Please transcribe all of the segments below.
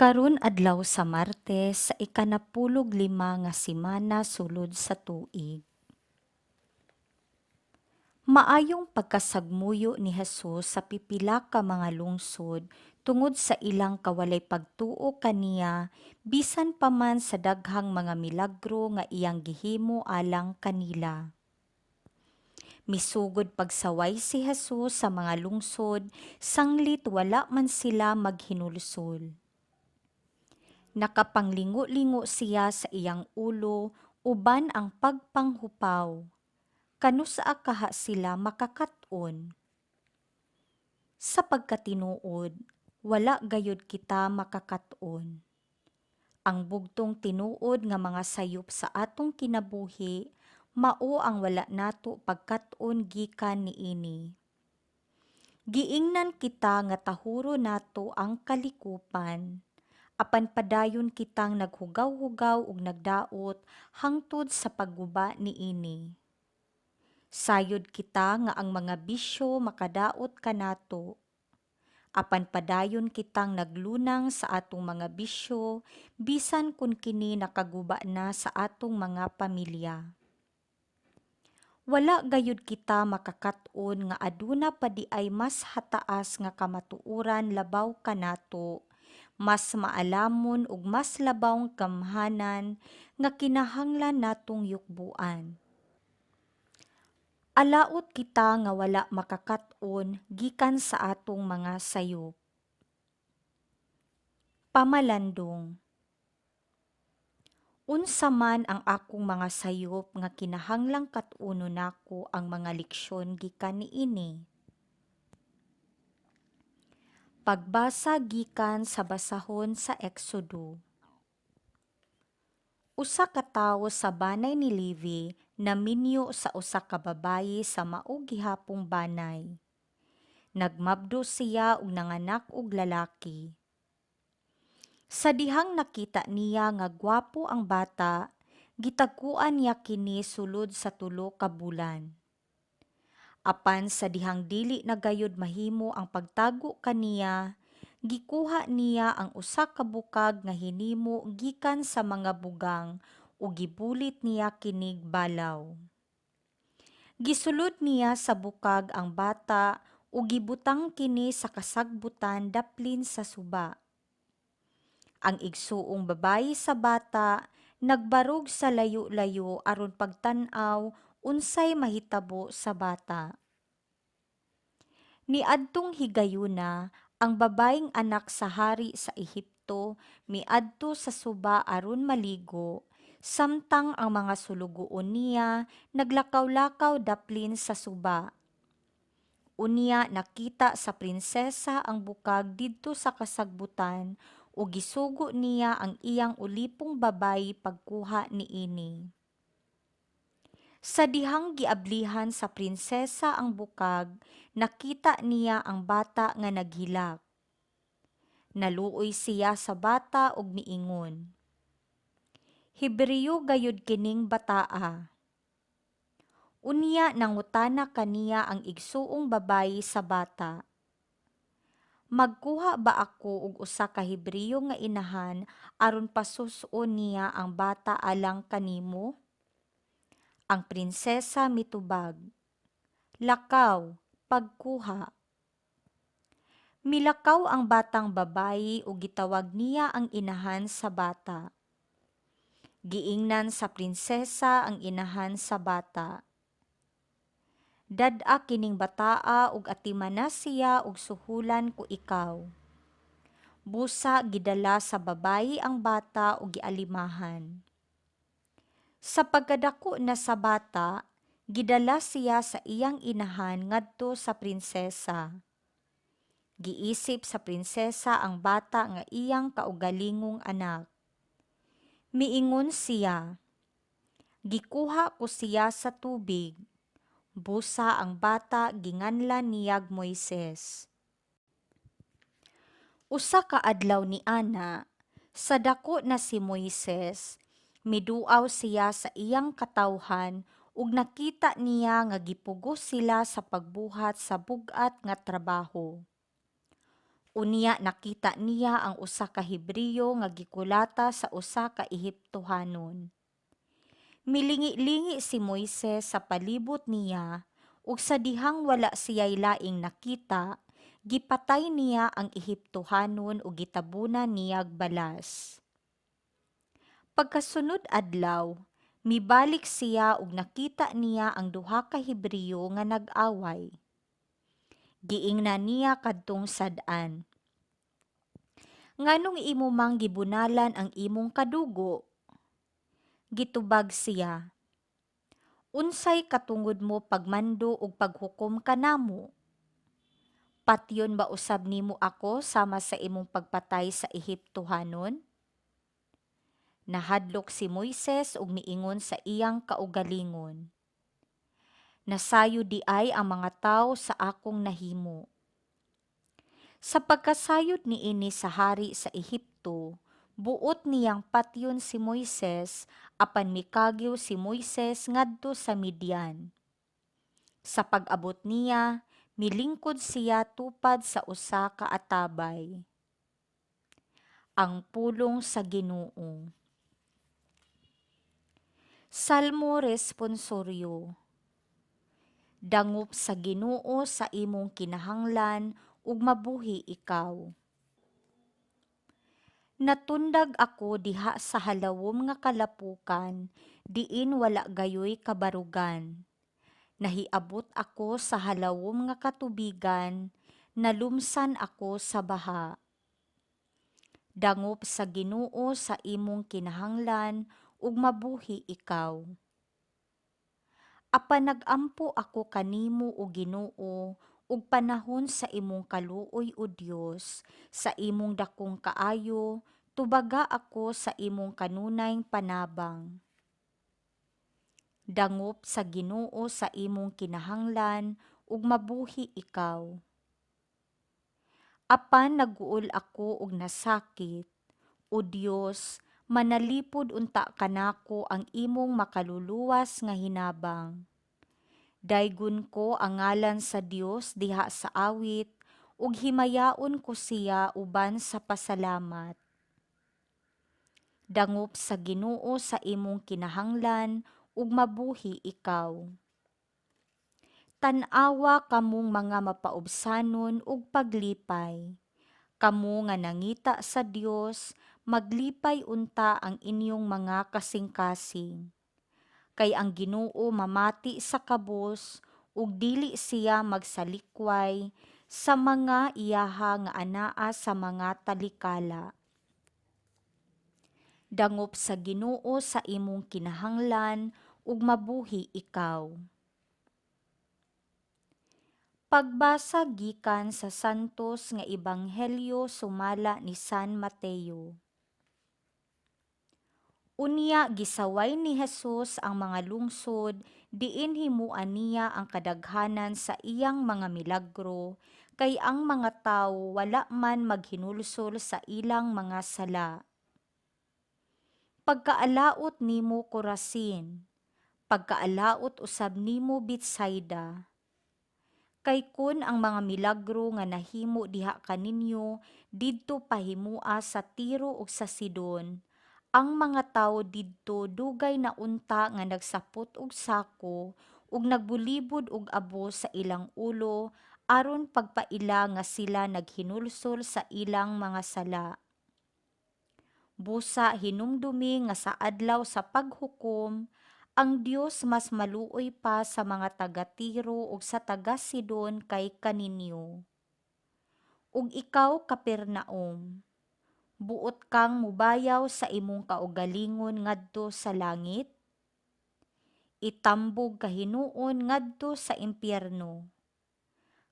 Karon adlaw sa Martes sa ikanapulog-lima nga semana sulod sa tuig. Maayong pagkasagmuyo ni Hesus sa pipila ka mga lungsod tungod sa ilang kawalay pagtuo kaniya bisan pa man sa daghang mga milagro nga iyang gihimo alang kanila. Misugod pagsaway si Hesus sa mga lungsod, sanglit wala man sila maghinulsol. Nakapanglingo-lingo siya sa iyang ulo uban ang pagpanghupaw. Kano sa akaha sila makakaton? Sa pagkatinuod, wala gayud kita makakaton. Ang bugtong tinuod nga mga sayop sa atong kinabuhi, mao ang wala nato pagkaton gikan niini. Giingnan kita nga tahuro nato ang kalikupan, apan padayon kitang naghugaw-hugaw ug nagdaot hangtod sa pagguba niini. Sayod kita nga ang mga bisyo makadaot kanato, apan padayon kitang naglunang sa atong mga bisyo bisan kun kini nakaguba na sa atong mga pamilya. Wala gayud kita makakaton nga aduna pa di ay mas hataas nga kamatuoran labaw kanato, mas maalamon ug mas labawng kamhanan nga kinahanglan natong yukbuan. Alaot kita nga wala makakaton gikan sa atong mga sayop. Pamalandong. Unsa man ang akong mga sayop nga kinahanglang kat-uno nako ang mga leksyon gikan niini. Pagbasa gikan sa basahon sa Exodo. Usa ka tawo sa banay ni Levi naminyo sa usa ka babayi sa mao gihapong banay. Nagmabdo siya og nanganak og lalaki. Sa dihang nakita niya nga gwapo ang bata, gitaguan niya kini sulod sa 3 ka bulan. Apan sa dihang dili na gayud mahimo ang pagtago kaniya, gikuha niya ang usa ka bukag nga hinimo gikan sa mga bugang ug gibulit niya kinig balaw. Gisulod niya sa bukag ang bata ug gibutang kini sa kasagbutan daplin sa suba. Ang igsuong babayi sa bata nagbarog sa layo-layo aron pagtan-aw unsay mahitabo sa bata. Niadtong higayuna, ang babayeng anak sa hari sa Ehipto miadto sa suba aron maligo, samtang ang mga sulugoon niya naglakaw-lakaw daplin sa suba. Unya nakita sa prinsesa ang bukag didto sa kasagbutan ug gisugo niya ang iyang ulipong babayi pagkuha niini. Sa dihang giablihan sa prinsesa ang bukag, nakita niya ang bata nga naghilak. Naluoy siya sa bata ug miingon, "Hebreo gayud kining bataa." Unya nangutana kaniya ang igsuong babayi sa bata, "Magkuha ba ako og usa ka Hebreo nga inahan aron pasus-on niya ang bata alang kanimo?" Ang prinsesa mitubag, "Lakaw, pagkuha." Milakaw ang batang babayi ug gitawag niya ang inahan sa bata. Giingnan sa prinsesa ang inahan sa bata. "Dad-a kining bataa ug atimana siya og suhulan ko ikaw." Busa gidala sa babayi ang bata ug gialimahan. Sa pagkadako na sa bata, gidala siya sa iyang inahan ngadto sa prinsesa. Giisip sa prinsesa ang bata nga iyang kaugalingong anak. Miingon siya, "Gikuha ko siya sa tubig." Busa ang bata ginganlan niyag Moises. Usa ka adlaw ni ana, sa dako na si Moises, miduaw siya sa iyang katawhan ug nakita niya nga gipugos sila sa pagbuhat sa bug-at nga trabaho. Unya nakita niya ang usa ka Hebreo nga gikulata sa usa ka Ehiptohanon. Milingi-lingi si Moises sa palibot niya ug sa dihang wala siya'y laing nakita, gipatay niya ang Ehiptohanon ug gitabunan niyag balas. Pagkasunod adlaw, mibalik siya ug nakita niya ang duha ka Hebreo nga nag-away. Giingnan niya kadtong sad-an. Nganong imo mang gibunalan ang imong kadugo? Gitubag siya. Unsay katungod mo pagmando ug paghukom kanamo? Patyon ba usab nimo ako sama sa imong pagpatay sa Ehiptohanon? Nahadlok si Moises ug miingon sa iyang kaugalingon. Nasayo di ay ang mga tawo sa akong nahimo. Sa pagkasayod niini sa hari sa Ehipto, buot niyang patyon si Moises apan mikagyo si Moises ngadto sa Midian. Sa pag-abot niya, milingkod siya tupad sa usa ka atabay. Ang pulong sa Ginoo. Salmo responsoryo. Dangop sa Ginoo sa imong kinahanglan ug mabuhi ikaw. Natundag ako diha sa halawom nga kalapukan, diin wala gayoy kabarugan. Nahiabot ako sa halawom nga katubigan, nalumsan ako sa baha. Dangop sa Ginoo sa imong kinahanglan ug mabuhi ikaw. Apan nagampo ako kanimo o Ginoo ug panahon sa imong kaluoy o Dios, sa imong dakong kaayo, tubaga ako sa imong kanunayng panabang. Dangop sa Ginoo sa imong kinahanglan ug mabuhi ikaw. Apan naguol ako og nasakit, o Dios, manalipod unta kanako ang imong makaluluwas nga hinabang. Daygon ko ang ngalan sa Dios diha sa awit, ug himayaon ko siya uban sa pasalamat. Dangop sa Ginoo sa imong kinahanglan ug mabuhi ikaw. Tan-awa kamong mga mapaubsanon ug paglipay. Kamo nga nangita sa Dios, maglipay unta ang inyong mga kasing-kasing. Kay ang Ginoo mamati sa kabus, ug dili siya magsalikway sa mga iyaha nga anaa sa mga talikala. Dangop sa Ginoo sa imong kinahanglan ug mabuhi ikaw. Pagbasa gikan sa Santos nga Ebanghelyo sumala ni San Mateo. Unya gisaway ni Jesus ang mga lungsod diin himuan niya ang kadaghanan sa iyang mga milagro, kay ang mga tawo wala man maghinulsol sa ilang mga sala. Pagkaalaot nimo Corazin, pagkaalaot usab nimo Betsaida. Kay kun ang mga milagro nga nahimo diha kaninyo didto pahimua sa Tiro ug sa Sidon, ang mga tawo didto dugay na unta nga nagsapot og sako ug nagbulibod og abo sa ilang ulo aron pagpaila nga sila naghinulsol sa ilang mga sala. Busa hinumdumi nga sa adlaw sa paghukom, ang Dios mas maluoy pa sa mga taga-Tiro ug sa taga-Sidon kay kaninyo. Ug ikaw Kapernaum, buot kang mubayaw sa imong kaugalingon ngadto sa langit? Itambog kahinuon ngadto sa impyerno.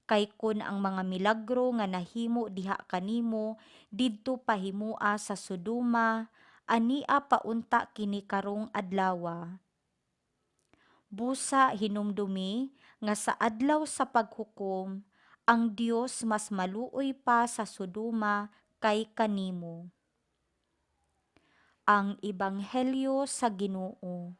Kay kun ang mga milagro nga nahimo diha kanimo didto pahimua sa Sodoma, ania paunta kini karong adlawa. Busa hinumdumi nga sa adlaw sa paghukom, ang Dios mas maluoy pa sa Sodoma kay kanimo. Ang Ebanghelyo sa Ginoo.